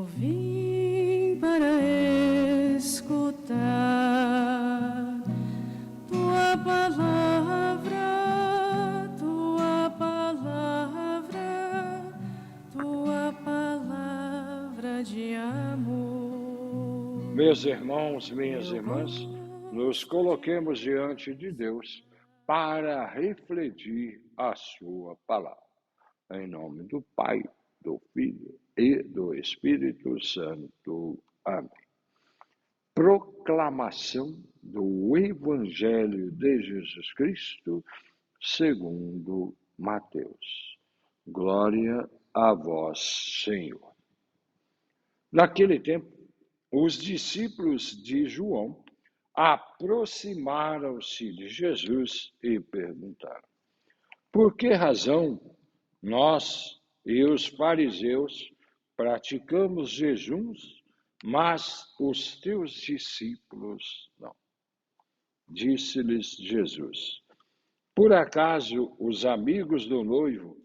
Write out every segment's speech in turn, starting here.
Eu vim para escutar tua palavra, tua palavra, tua palavra de amor. Meus irmãos, minhas irmãs, nos coloquemos diante de Deus para refletir a sua palavra. Em nome do Pai, do Filho e do Espírito Santo. Amém. Proclamação do Evangelho de Jesus Cristo, segundo Mateus. Glória a vós, Senhor. Naquele tempo, os discípulos de João aproximaram-se de Jesus e perguntaram: por que razão nós e os fariseus praticamos jejuns, mas os teus discípulos não? Disse-lhes Jesus: por acaso os amigos do noivo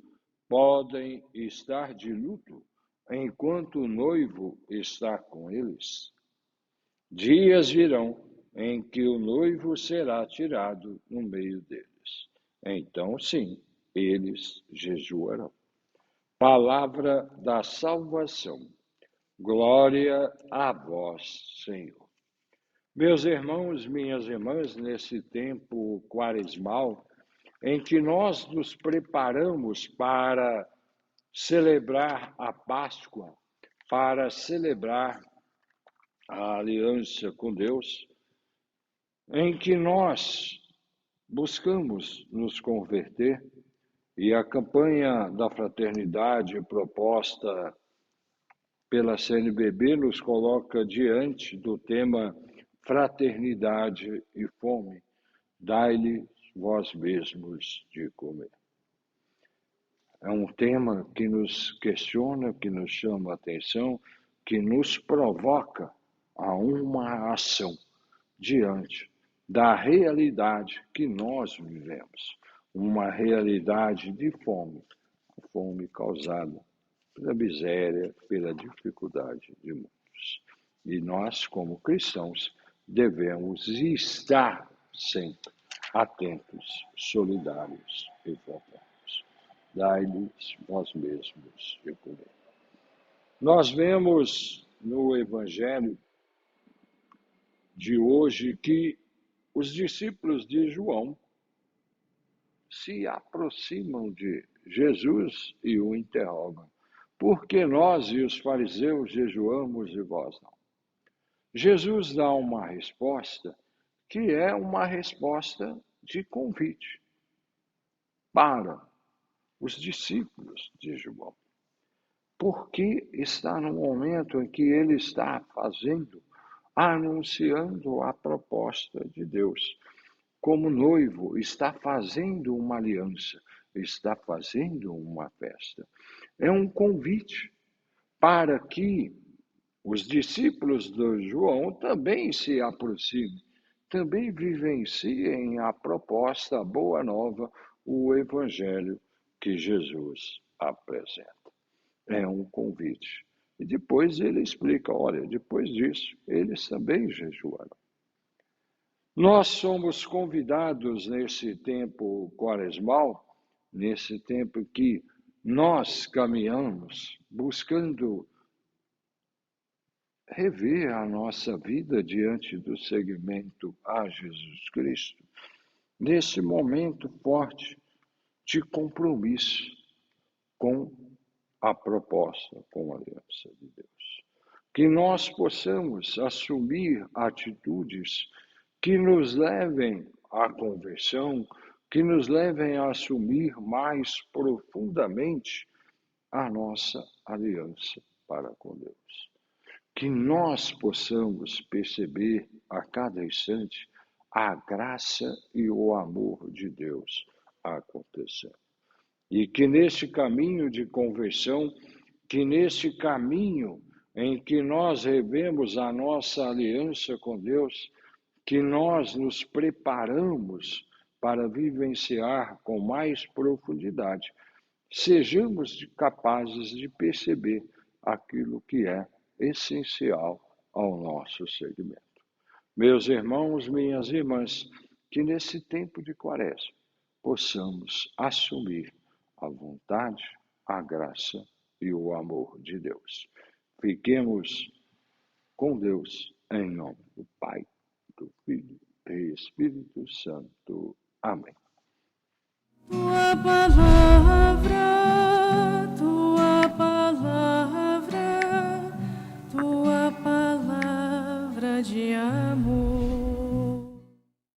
podem estar de luto enquanto o noivo está com eles? Dias virão em que o noivo será tirado no meio deles. Então, sim, eles jejuarão. Palavra da salvação. Glória a vós, Senhor. Meus irmãos, minhas irmãs, nesse tempo quaresmal, em que nós nos preparamos para celebrar a Páscoa, para celebrar a aliança com Deus, em que nós buscamos nos converter, e a campanha da fraternidade proposta pela CNBB nos coloca diante do tema fraternidade e fome, dai-lhe vós mesmos de comer. É um tema que nos questiona, que nos chama a atenção, que nos provoca a uma ação diante da realidade que nós vivemos, uma realidade de fome, a fome causada pela miséria, pela dificuldade de muitos. E nós, como cristãos, devemos estar sempre atentos, solidários e fraternos. Dai-lhes vós mesmos de comer. Nós vemos no Evangelho de hoje que os discípulos de João se aproximam de Jesus e o interrogam: por que nós e os fariseus jejuamos e vós não? Jesus dá uma resposta que é uma resposta de convite para os discípulos de João. Porque está no momento em que ele está anunciando a proposta de Deus. Como noivo, está fazendo uma aliança, está fazendo uma festa. É um convite para que os discípulos de João também se aproximem, também vivenciem a proposta, a boa nova, o evangelho que Jesus apresenta. É um convite. E depois ele explica, olha, depois disso, eles também jejuarão. Nós somos convidados nesse tempo quaresmal, nesse tempo que nós caminhamos buscando rever a nossa vida diante do seguimento a Jesus Cristo, nesse momento forte de compromisso com a proposta, com a aliança de Deus. Que nós possamos assumir atitudes que nos levem à conversão, que nos levem a assumir mais profundamente a nossa aliança para com Deus. Que nós possamos perceber a cada instante a graça e o amor de Deus acontecendo. E que nesse caminho de conversão, que nesse caminho em que nós revemos a nossa aliança com Deus, que nós nos preparamos para vivenciar com mais profundidade, sejamos capazes de perceber aquilo que é essencial ao nosso segmento. Meus irmãos, minhas irmãs, que nesse tempo de quaresma possamos assumir a vontade, a graça e o amor de Deus. Fiquemos com Deus em nome do Pai, do Filho e Espírito Santo. Amém. Tua palavra